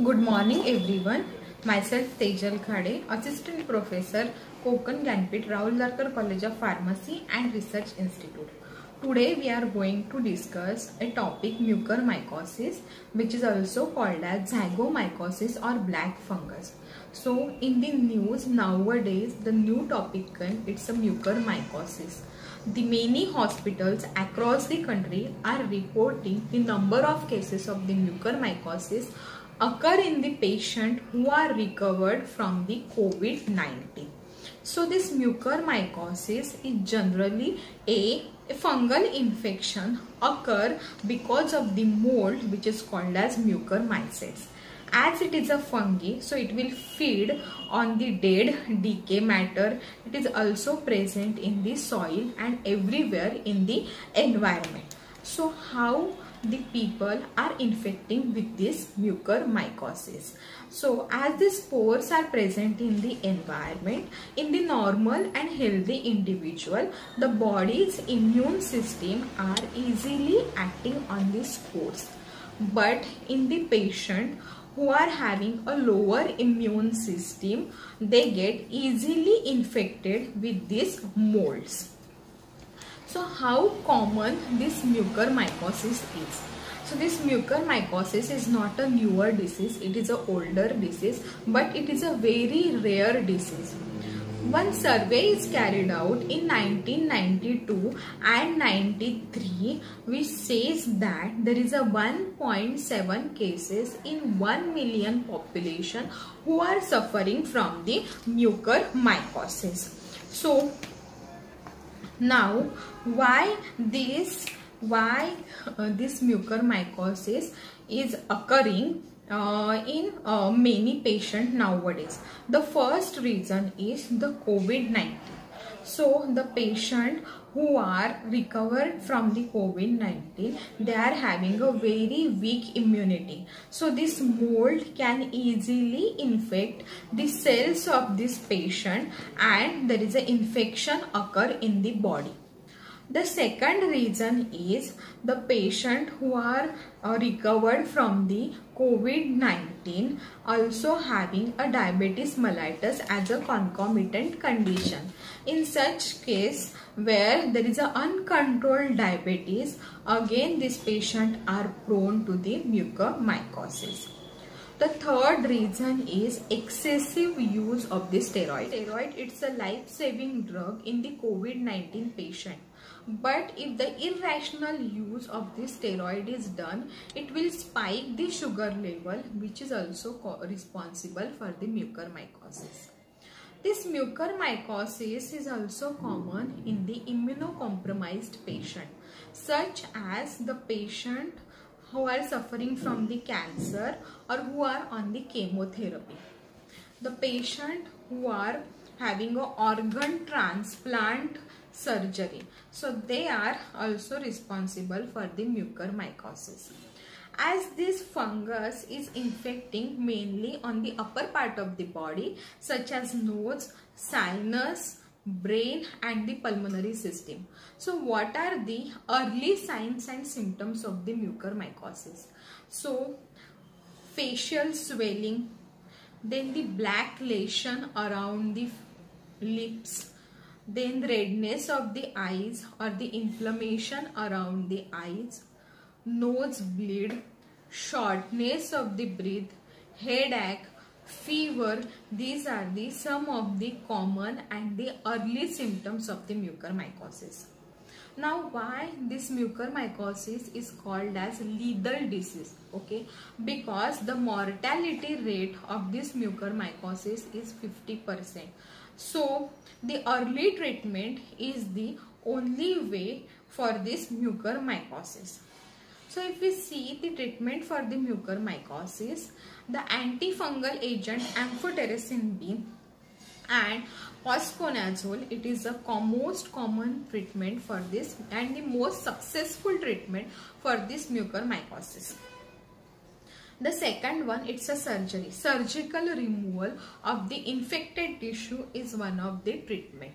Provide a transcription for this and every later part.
Good morning everyone. Myself Tejal Khade, Assistant Professor, Konkan Gyanpith, Rahul Darkar College of Pharmacy and Research Institute. Today we are going to discuss a topic mucormycosis, which is also called as zygomycosis or black fungus. So in the news nowadays, the new topic it's a mucormycosis. The many hospitals across the country are reporting the number of cases of the mucormycosis occur in the patient who are recovered from the COVID-19. So this mucormycosis is generally a fungal infection occur because of the mold which is called as mucormycetes. As it is a fungi, so it will feed on the dead decay matter. It is also present in the soil and everywhere in the environment. So how the people are infecting with this mucormycosis? So as the spores are present in the environment, in the normal and healthy individual, the body's immune system are easily acting on the spores. But in the patient who are having a lower immune system, they get easily infected with these molds. So how common this mucormycosis is? So this mucormycosis is not a newer disease, it is an older disease, but it is a very rare disease. One survey is carried out in 1992 and 93 which says that there is a 1.7 cases in 1 million population who are suffering from the mucormycosis. So now why this mucormycosis is occurring in many patients nowadays? The first reason is the COVID-19. So the patient who are recovered from the COVID-19, they are having a very weak immunity. So this mold can easily infect the cells of this patient and there is an infection occur in the body. The second reason is the patient who are recovered from the COVID-19 also having a diabetes mellitus as a concomitant condition. In such case where there is an uncontrolled diabetes, again this patient are prone to the mucormycosis. The third reason is excessive use of the steroid. Steroid, it's a life-saving drug in the COVID-19 patient. But if the irrational use of this steroid is done, it will spike the sugar level, which is also responsible for the mucormycosis. This mucormycosis is also common in the immunocompromised patient, such as the patient who are suffering from the cancer or who are on the chemotherapy. The patient who are having an organ transplant surgery, so they are also responsible for the mucormycosis. As this fungus is infecting mainly on the upper part of the body, such as nose, sinus, brain and the pulmonary system. So what are the early signs and symptoms of the mucormycosis? So facial swelling, then the black lesion around the lips, then redness of the eyes or the inflammation around the eyes, nose bleed, shortness of the breath, headache, fever. These are the some of the common and the early symptoms of the mucormycosis. Now why this mucormycosis is called as lethal disease? Okay, because the mortality rate of this mucormycosis is 50%. So the early treatment is the only way for this mucormycosis. So if we see the treatment for the mucormycosis, the antifungal agent amphotericin B and fosconazole, it is the most common treatment for this and the most successful treatment for this mucormycosis. The second one, it's a surgery. Surgical removal of the infected tissue is one of the treatment.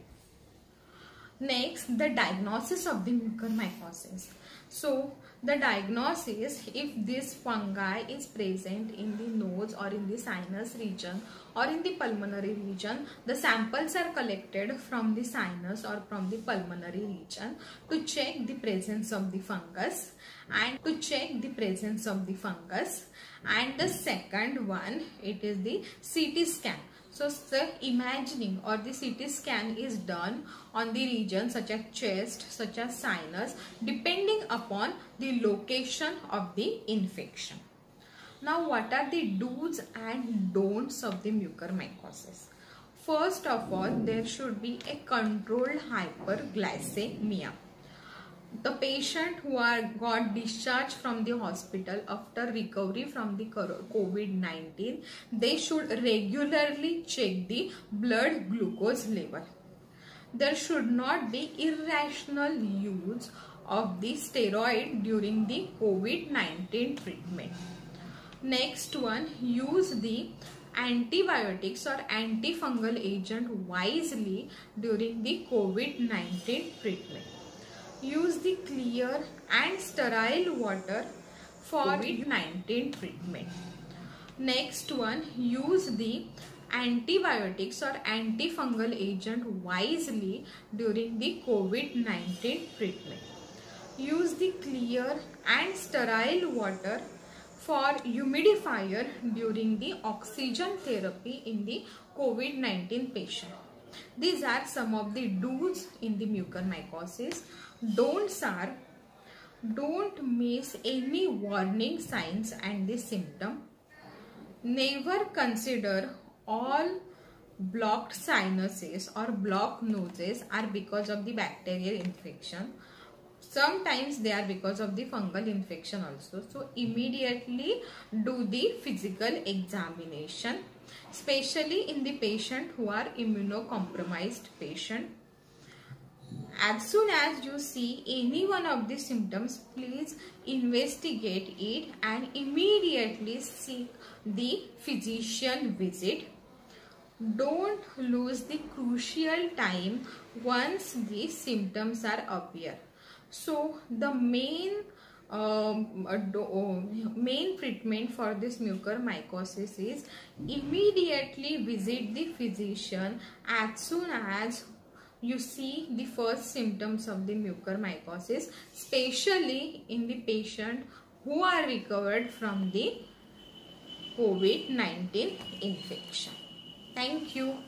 Next, the diagnosis of the mucormycosis. So, the diagnosis, if this fungi is present in the nose or in the sinus region or in the pulmonary region, the samples are collected from the sinus or from the pulmonary region to check the presence of the fungus and the second one, it is the CT scan. So the imagining or the CT scan is done on the region such as chest, such as sinus, depending upon the location of the infection. Now, what are the do's and don'ts of the mucormycosis? First of all, there should be a controlled hyperglycemia. The patient who got discharged from the hospital after recovery from the COVID-19, they should regularly check the blood glucose level. There should not be irrational use of the steroid during the COVID-19 treatment. Next one, use the antibiotics or antifungal agent wisely during the COVID-19 treatment. Use the clear and sterile water for COVID-19 treatment. Next one, use the antibiotics or antifungal agent wisely during the COVID-19 treatment. Use the clear and sterile water for humidifier during the oxygen therapy in the COVID-19 patient. These are some of the do's in the mucormycosis. Don'ts are, don't miss any warning signs and the symptom. Never consider all blocked sinuses or blocked noses are because of the bacterial infection. Sometimes they are because of the fungal infection also. So immediately do the physical examination, especially in the patient who are immunocompromised patient. As soon as you see any one of the symptoms, please investigate it and immediately seek the physician visit. Don't lose the crucial time once the symptoms are appear. So the main treatment for this mucormycosis is immediately visit the physician as soon as you see the first symptoms of the mucormycosis, especially in the patient who are recovered from the COVID-19 infection. Thank you.